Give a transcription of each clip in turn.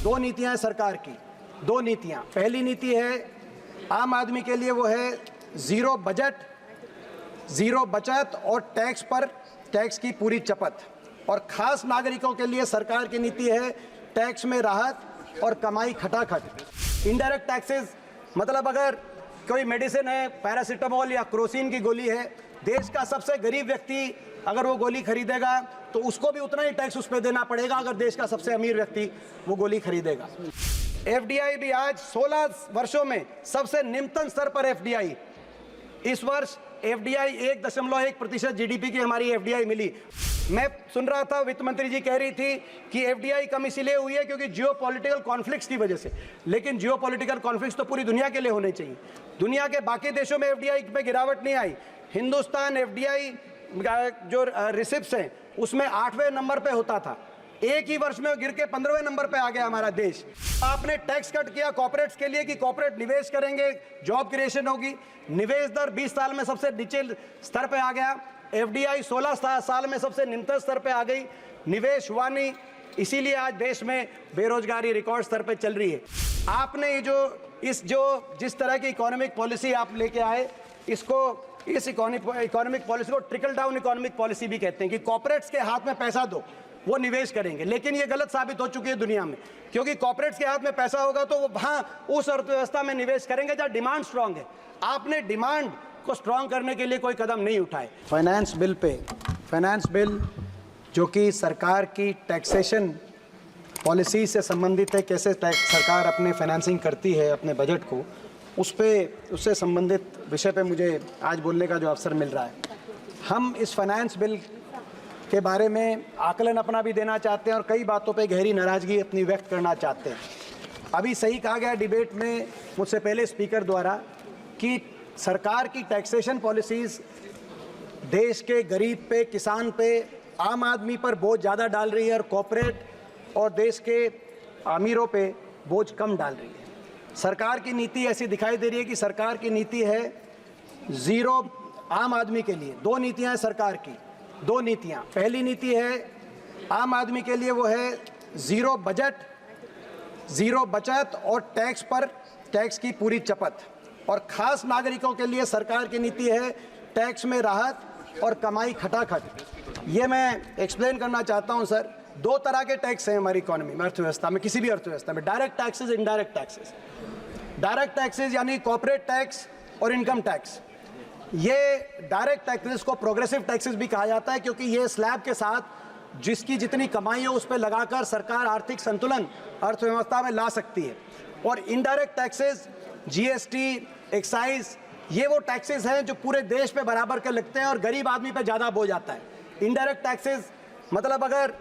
दो नीतियां हैं सरकार की, दो नीतियां। पहली नीति है आम आदमी के लिए, वो है जीरो बजट, जीरो बचत और टैक्स पर टैक्स की पूरी चपत। और खास नागरिकों के लिए सरकार की नीति है टैक्स में राहत और कमाई खटाखट। इनडायरेक्ट टैक्सेस मतलब अगर कोई मेडिसिन है, पैरासीटामोल या क्रोसिन की गोली है, देश का सबसे गरीब व्यक्ति अगर वो गोली खरीदेगा तो उसको भी उतना ही टैक्स उस पर देना पड़ेगा अगर देश का सबसे अमीर व्यक्ति वो गोली खरीदेगा। एफडीआई भी आज 16 वर्षों में सबसे निम्नतम स्तर पर एफडीआई। इस वर्ष एफडीआई 1.1% जीडीपी की हमारी एफडीआई मिली। मैं सुन रहा था वित्त मंत्री जी कह रही थी कि एफडीआई कम इसीलिए हुई है क्योंकि जियोपॉलिटिकल कॉन्फ्लिक्ट्स की वजह से, लेकिन जियोपॉलिटिकल कॉन्फ्लिक्ट्स तो पूरी दुनिया के लिए होने चाहिए। दुनिया के बाकी देशों में एफडीआई पे गिरावट नहीं आई। हिंदुस्तान एफडीआई जो रिसिप्ट्स हैं उसमें 8वें नंबर पे होता था, एक ही वर्ष में गिर के 15वें नंबर पे आ गया हमारा देश। आपने टैक्स कट किया कॉर्पोरेट्स के लिए कि कॉर्पोरेट निवेश करेंगे, जॉब क्रिएशन होगी। निवेश दर 20 साल में सबसे नीचे स्तर पे आ गया। एफडीआई 16 साल में सबसे निम्नतम स्तर पे आ गई, निवेश हुआ नहीं, इसीलिए आज देश में बेरोजगारी रिकॉर्ड स्तर पे चल रही है। आपने जिस तरह की इकोनॉमिक पॉलिसी आप लेके आए, इस इकोनॉमिक पॉलिसी को ट्रिकल डाउन इकोनॉमिक पॉलिसी भी कहते हैं कि कॉर्पोरेट्स के हाथ में पैसा दो, वो निवेश करेंगे। लेकिन ये गलत साबित हो चुकी है दुनिया में, क्योंकि कॉर्पोरेट्स के हाथ में पैसा होगा तो वो वहाँ उस अर्थव्यवस्था में निवेश करेंगे जहाँ डिमांड स्ट्रांग है। आपने डिमांड को स्ट्रांग करने के लिए कोई कदम नहीं उठाए। फाइनेंस बिल जो कि सरकार की टैक्सेशन पॉलिसी से संबंधित है, कैसे सरकार अपने फाइनेंसिंग करती है अपने बजट को, उससे संबंधित विषय पे मुझे आज बोलने का जो अवसर मिल रहा है। हम इस फाइनेंस बिल के बारे में आकलन अपना भी देना चाहते हैं और कई बातों पे गहरी नाराज़गी अपनी व्यक्त करना चाहते हैं। अभी सही कहा गया डिबेट में मुझसे पहले स्पीकर द्वारा कि सरकार की टैक्सेशन पॉलिसीज़ देश के गरीब पे, किसान पे, आम आदमी पर बोझ ज़्यादा डाल रही है और कॉर्पोरेट और देश के अमीरों पे बोझ कम डाल रही है। सरकार की नीति ऐसी दिखाई दे रही है कि सरकार की नीति है ज़ीरो आम आदमी के लिए। दो नीतियां हैं सरकार की, दो नीतियां। पहली नीति है आम आदमी के लिए, वो है ज़ीरो बजट, ज़ीरो बचत और टैक्स पर टैक्स की पूरी चपत। और ख़ास नागरिकों के लिए सरकार की नीति है टैक्स में राहत और कमाई खटाखट। ये मैं एक्सप्लेन करना चाहता हूँ सर। दो तरह के टैक्स हैं हमारी इकोनॉमी में, अर्थव्यवस्था में, किसी भी अर्थव्यवस्था में, direct taxes, indirect taxes. Direct taxes यानी कॉर्पोरेट टैक्स और इनकम टैक्स। ये डायरेक्ट टैक्सेस को प्रोग्रेसिव टैक्सेस भी कहा जाता है क्योंकि ये स्लैब के साथ जिसकी जितनी कमाई है उस पर लगाकर सरकार आर्थिक संतुलन अर्थव्यवस्था में ला सकती है। और इनडायरेक्ट टैक्सेस, जीएसटी, एक्साइज, ये वो टैक्सेस हैं जो पूरे देश पे बराबर के लगते हैं और गरीब आदमी पे ज़्यादा बोझ आता है। इनडायरेक्ट टैक्सेस मतलब अगर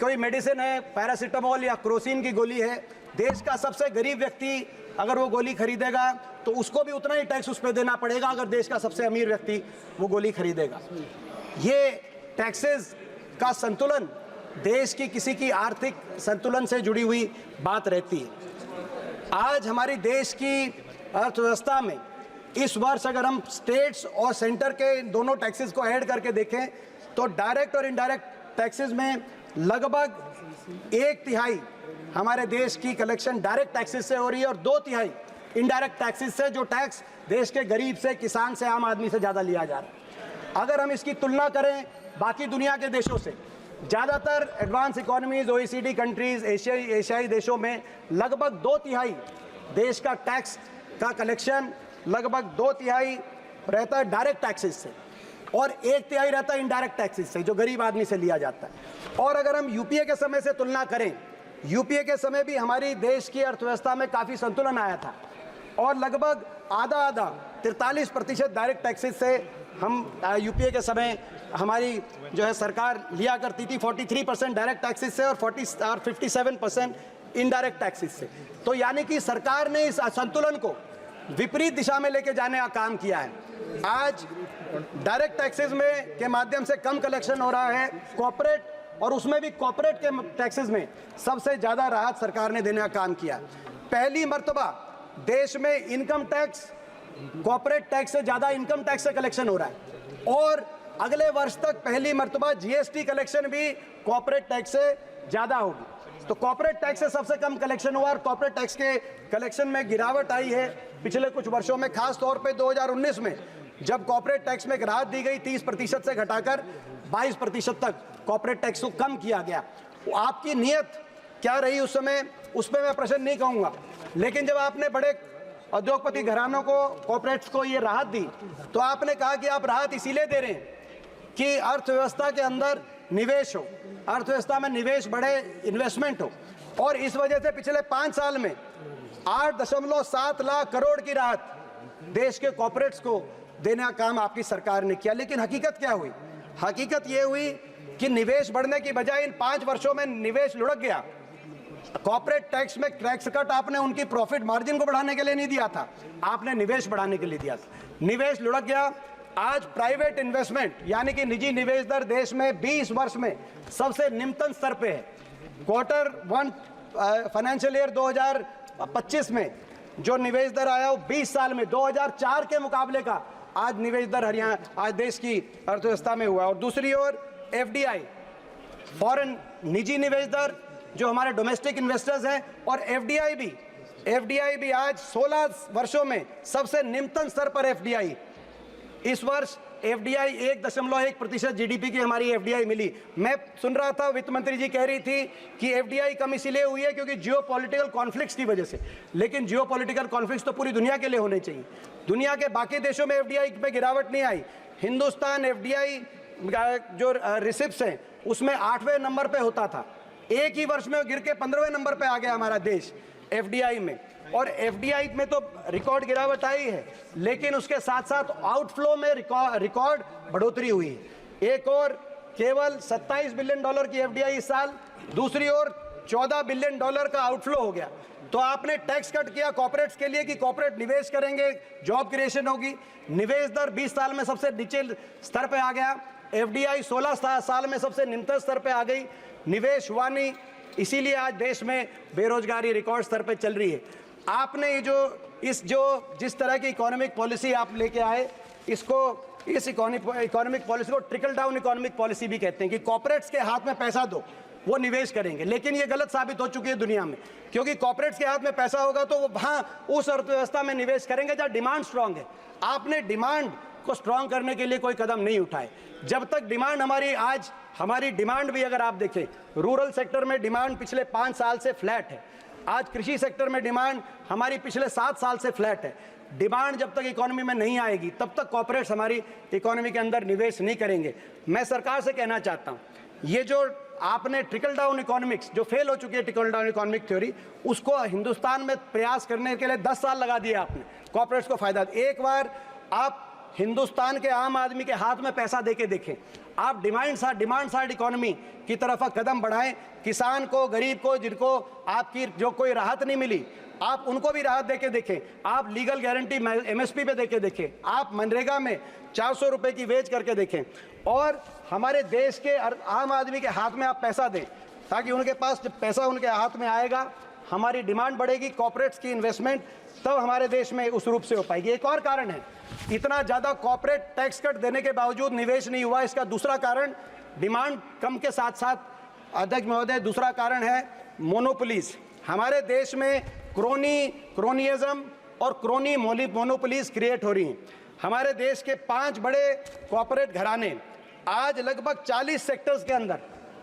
कोई मेडिसिन है, पैरासीटामोल या क्रोसिन की गोली है, देश का सबसे गरीब व्यक्ति अगर वो गोली खरीदेगा तो उसको भी उतना ही टैक्स उस पर देना पड़ेगा अगर देश का सबसे अमीर व्यक्ति वो गोली खरीदेगा। ये टैक्सेस का संतुलन देश की किसी की आर्थिक संतुलन से जुड़ी हुई बात रहती है। आज हमारी देश की अर्थव्यवस्था में इस वर्ष अगर हम स्टेट्स और सेंटर के दोनों टैक्सेस को ऐड करके देखें तो डायरेक्ट और इनडायरेक्ट टैक्सेस में लगभग 1/3 हमारे देश की कलेक्शन डायरेक्ट टैक्सेस से हो रही है और 2/3 इनडायरेक्ट टैक्सेस से, जो टैक्स देश के गरीब से, किसान से, आम आदमी से ज़्यादा लिया जा रहा है। अगर हम इसकी तुलना करें बाकी दुनिया के देशों से, ज़्यादातर एडवांस इकोनॉमीज, OECD कंट्रीज, एशियाई देशों में लगभग 2/3 देश का टैक्स का कलेक्शन लगभग 2/3 रहता है डायरेक्ट टैक्सेस से और 1/3 रहता है इनडायरेक्ट टैक्सेस से, जो गरीब आदमी से लिया जाता है। और अगर हम यूपीए के समय से तुलना करें, यूपीए के समय भी हमारी देश की अर्थव्यवस्था में काफ़ी संतुलन आया था और लगभग आधा 43% डायरेक्ट टैक्सेस से हम यूपीए के समय हमारी जो है सरकार लिया करती थी, 43% डायरेक्ट टैक्सेस से और 57% इनडायरेक्ट टैक्सेस से। तो यानी कि सरकार ने इस असंतुलन को विपरीत दिशा में लेके जाने का काम किया है। आज डायरेक्ट टैक्सेस में के माध्यम से कम कलेक्शन हो रहा है, कॉर्पोरेट और उसमें भी कॉर्पोरेट के टैक्सेस में सबसे ज़्यादा राहत सरकार ने देने का काम किया। पहली मर्तबा देश में इनकम टैक्स कॉर्पोरेट टैक्स से ज़्यादा इनकम टैक्स से कलेक्शन हो रहा है और अगले वर्ष तक पहली मर्तबा जीएसटी कलेक्शन भी कॉर्पोरेट टैक्स से ज़्यादा होगी। तो कॉर्पोरेट टैक्स से सबसे कम कलेक्शन हुआ और कॉर्पोरेट टैक्स के कलेक्शन में गिरावट आई है पिछले कुछ वर्षों में, खास तौर पे 2019 में जब कॉर्पोरेट टैक्स में राहत दी गई 30% से घटाकर 22% तक कॉर्पोरेट टैक्स को कम किया गया। आपकी नीयत क्या रही उस समय, उस पर मैं प्रश्न नहीं कहूँगा, लेकिन जब आपने बड़े उद्योगपति घरानों को, कॉर्पोरेट्स को ये राहत दी तो आपने कहा कि आप राहत इसीलिए दे रहे हैं कि अर्थव्यवस्था के अंदर निवेश हो, अर्थव्यवस्था में निवेश बढ़े, इन्वेस्टमेंट हो, और इस वजह से पिछले 5 साल में 8.7 लाख करोड़ की राहत देश के कॉर्पोरेट्स को देने का काम आपकी सरकार ने किया। लेकिन हकीकत क्या हुई? हकीकत ये हुई कि निवेश बढ़ने की बजाय इन 5 वर्षों में निवेश लुढ़क गया। कॉर्पोरेट टैक्स में टैक्स कट आपने उनकी प्रॉफिट मार्जिन को बढ़ाने के लिए नहीं दिया था, आपने निवेश बढ़ाने के लिए दिया था। निवेश लुढ़क गया। आज प्राइवेट इन्वेस्टमेंट यानी कि निजी निवेश दर देश में 20 वर्ष में सबसे निम्नतम स्तर पे है। Q1 फाइनेंशियल ईयर 2025 में जो निवेश दर आया वो 20 साल में 2004 के मुकाबले का आज निवेश दर हरियाणा, आज देश की अर्थव्यवस्था में हुआ। और दूसरी ओर FDI, फॉरेन निजी निवेश दर जो हमारे डोमेस्टिक इन्वेस्टर्स हैं, और FDI भी आज 16 वर्षों में सबसे निम्नतम स्तर पर FDI। इस वर्ष FDI 1.1% GDP की हमारी FDI मिली। मैं सुन रहा था वित्त मंत्री जी कह रही थी कि FDI कम इसीलिए हुई है क्योंकि जियोपॉलिटिकल कॉन्फ्लिक्ट्स की वजह से, लेकिन जियोपॉलिटिकल कॉन्फ्लिक्ट्स तो पूरी दुनिया के लिए होने चाहिए। दुनिया के बाकी देशों में FDI में गिरावट नहीं आई। हिंदुस्तान FDI जो रिसिप्ट्स हैं उसमें 8वें नंबर पे होता था, एक ही वर्ष में गिर के 15वें नंबर पे आ गया हमारा देश FDI में। और FDI में तो रिकॉर्ड गिरावट आई है, लेकिन उसके साथ साथ आउटफ्लो में रिकॉर्ड बढ़ोतरी हुई है। एक और केवल $27 बिलियन की FDI इस साल, दूसरी ओर $14 बिलियन का आउटफ्लो हो गया। तो आपने टैक्स कट किया कॉर्पोरेट्स के लिए कि कॉर्पोरेट निवेश करेंगे, जॉब क्रिएशन होगी। निवेश दर 20 साल में सबसे नीचे स्तर पे आ गया। FDI 16 साल में सबसे निम्नतम स्तर पे आ गई। निवेश हुआ नहीं, इसीलिए आज देश में बेरोजगारी रिकॉर्ड स्तर पे चल रही है। आपने ये जिस तरह की इकोनॉमिक पॉलिसी आप लेके आए, इस इकोनॉमिक पॉलिसी को ट्रिकल डाउन इकोनॉमिक पॉलिसी भी कहते हैं कि कॉर्पोरेट्स के हाथ में पैसा दो, वो निवेश करेंगे। लेकिन ये गलत साबित हो चुकी है दुनिया में, क्योंकि कॉर्पोरेट्स के हाथ में पैसा होगा तो वो वहाँ उस अर्थव्यवस्था में निवेश करेंगे जहाँ डिमांड स्ट्रांग है। आपने डिमांड को स्ट्रांग करने के लिए कोई कदम नहीं उठाए। जब तक डिमांड हमारी डिमांड भी अगर आप देखें, रूरल सेक्टर में डिमांड पिछले 5 साल से फ्लैट है। आज कृषि सेक्टर में डिमांड हमारी पिछले 7 साल से फ्लैट है। डिमांड जब तक इकोनॉमी में नहीं आएगी तब तक कॉर्पोरेट्स हमारी इकोनॉमी के अंदर निवेश नहीं करेंगे। मैं सरकार से कहना चाहता हूँ, ये जो आपने ट्रिकल डाउन इकोनॉमिक्स जो फेल हो चुकी है, ट्रिकल डाउन इकोनॉमिक थ्योरी, उसको हिंदुस्तान में प्रयास करने के लिए 10 साल लगा दिए आपने कॉर्पोरेट्स को फायदा। एक बार आप हिंदुस्तान के आम आदमी के हाथ में पैसा देके देखें, आप डिमांड साइड इकोनॉमी की तरफ कदम बढ़ाएं। किसान को, गरीब को, जिनको आपकी जो कोई राहत नहीं मिली, आप उनको भी राहत देके देखें। आप लीगल गारंटी MSP पे देके देखें, आप मनरेगा में 400 रुपए की वेज करके देखें, और हमारे देश के आम आदमी के हाथ में आप पैसा दें, ताकि उनके पास जब पैसा उनके हाथ में आएगा, हमारी डिमांड बढ़ेगी, कॉर्पोरेट्स की इन्वेस्टमेंट तब हमारे देश में उस रूप से हो पाएगी। एक और कारण है, इतना ज़्यादा कॉर्पोरेट टैक्स कट देने के बावजूद निवेश नहीं हुआ। इसका दूसरा कारण डिमांड कम के साथ साथ, अध्यक्ष महोदय, दूसरा कारण है मोनोपोलीज। हमारे देश में क्रोनियज्म और क्रोनी मोनोपोलीज क्रिएट हो रही हैं। हमारे देश के 5 बड़े कॉर्पोरेट घराने आज लगभग 40 सेक्टर्स के अंदर,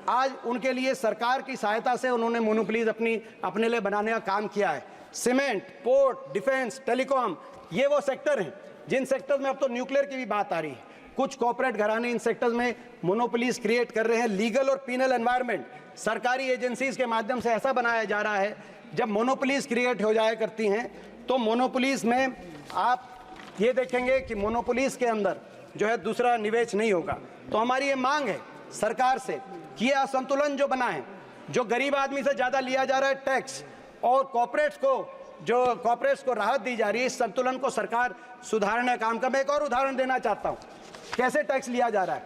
आज उनके लिए सरकार की सहायता से उन्होंने मोनोपोलीज अपने लिए बनाने का काम किया है। सीमेंट, पोर्ट, डिफेंस, टेलीकॉम, ये वो सेक्टर हैं जिन सेक्टर्स में अब तो न्यूक्लियर की भी बात आ रही है। कुछ कॉर्पोरेट घराने इन सेक्टर्स में मोनोपोलीज क्रिएट कर रहे हैं। लीगल और पीनल एनवायरनमेंट सरकारी एजेंसीज के माध्यम से ऐसा बनाया जा रहा है, जब मोनोपोलीज क्रिएट हो जाया करती हैं तो मोनोपोलीज में आप ये देखेंगे कि मोनोपोलीज के अंदर जो है दूसरा निवेश नहीं होगा। तो हमारी ये मांग है सरकार से कि ये असंतुलन जो बना है, जो गरीब आदमी से ज़्यादा लिया जा रहा है टैक्स, और कॉर्पोरेट्स को राहत दी जा रही है, इस संतुलन को सरकार सुधारने का काम कर। मैं एक और उदाहरण देना चाहता हूँ कैसे टैक्स लिया जा रहा है।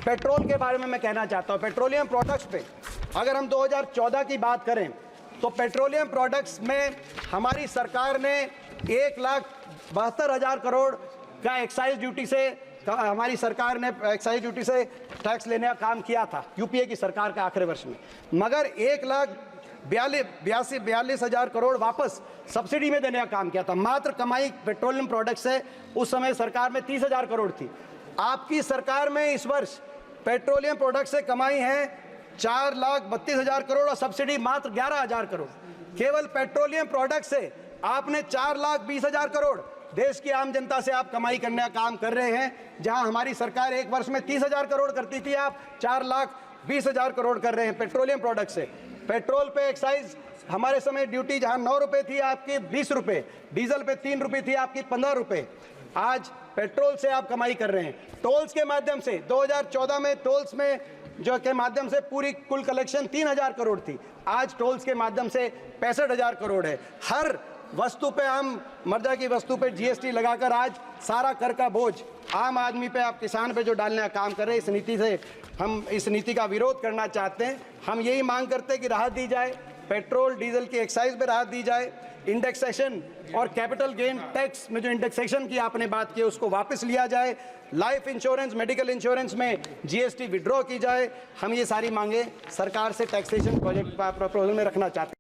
पेट्रोल के बारे में मैं कहना चाहता हूँ, पेट्रोलियम प्रोडक्ट्स पे अगर हम 2014 की बात करें तो पेट्रोलियम प्रोडक्ट्स में हमारी सरकार ने 1,72,000 करोड़ का एक्साइज ड्यूटी से, हमारी सरकार ने एक्साइज ड्यूटी से टैक्स लेने का काम किया था यूपीए की सरकार के आखिरी वर्ष में। मगर 42,000 करोड़ वापस सब्सिडी में देने का काम किया था। मात्र कमाई पेट्रोलियम प्रोडक्ट से उस समय सरकार में 30,000 करोड़ थी। आपकी सरकार में इस वर्ष पेट्रोलियम प्रोडक्ट से कमाई है 4,32,000 करोड़ और सब्सिडी मात्र 11,000 करोड़। केवल पेट्रोलियम प्रोडक्ट से आपने 4,20,000 करोड़ देश की आम जनता से आप कमाई करने का काम कर रहे हैं। जहां हमारी सरकार एक वर्ष में 30,000 करोड़ करती थी, आप 4,20,000 करोड़ कर रहे हैं पेट्रोलियम प्रोडक्ट से। पेट्रोल पे एक्साइज हमारे समय ड्यूटी जहां 9 रुपए थी आपकी 20 रुपए, डीजल पे 3 रुपए थी आपकी 15 रुपए। आज पेट्रोल से आप कमाई कर रहे हैं। टोल्स के माध्यम से 2014 में टोल्स में जो के माध्यम से पूरी कुल कलेक्शन 3,000 करोड़ थी, आज टोल्स के माध्यम से 65,000 करोड़ है। हर वस्तु पे आम मर्दा की वस्तु पे जीएसटी लगाकर आज सारा कर का बोझ आम आदमी पे, आप किसान पे जो डालने का काम कर रहे हैं, इस नीति से हम इस नीति का विरोध करना चाहते हैं। हम यही मांग करते हैं कि राहत दी जाए, पेट्रोल डीजल की एक्साइज पे राहत दी जाए, इंडेक्सेशन और कैपिटल गेन टैक्स में जो इंडेक्सेशन की आपने बात की उसको वापस लिया जाए, लाइफ इंश्योरेंस मेडिकल इंश्योरेंस में जीएसटी विड्रॉ की जाए। हम ये सारी मांगे सरकार से टैक्सेशन प्रोजेक्ट प्रपोजल में रखना चाहते हैं।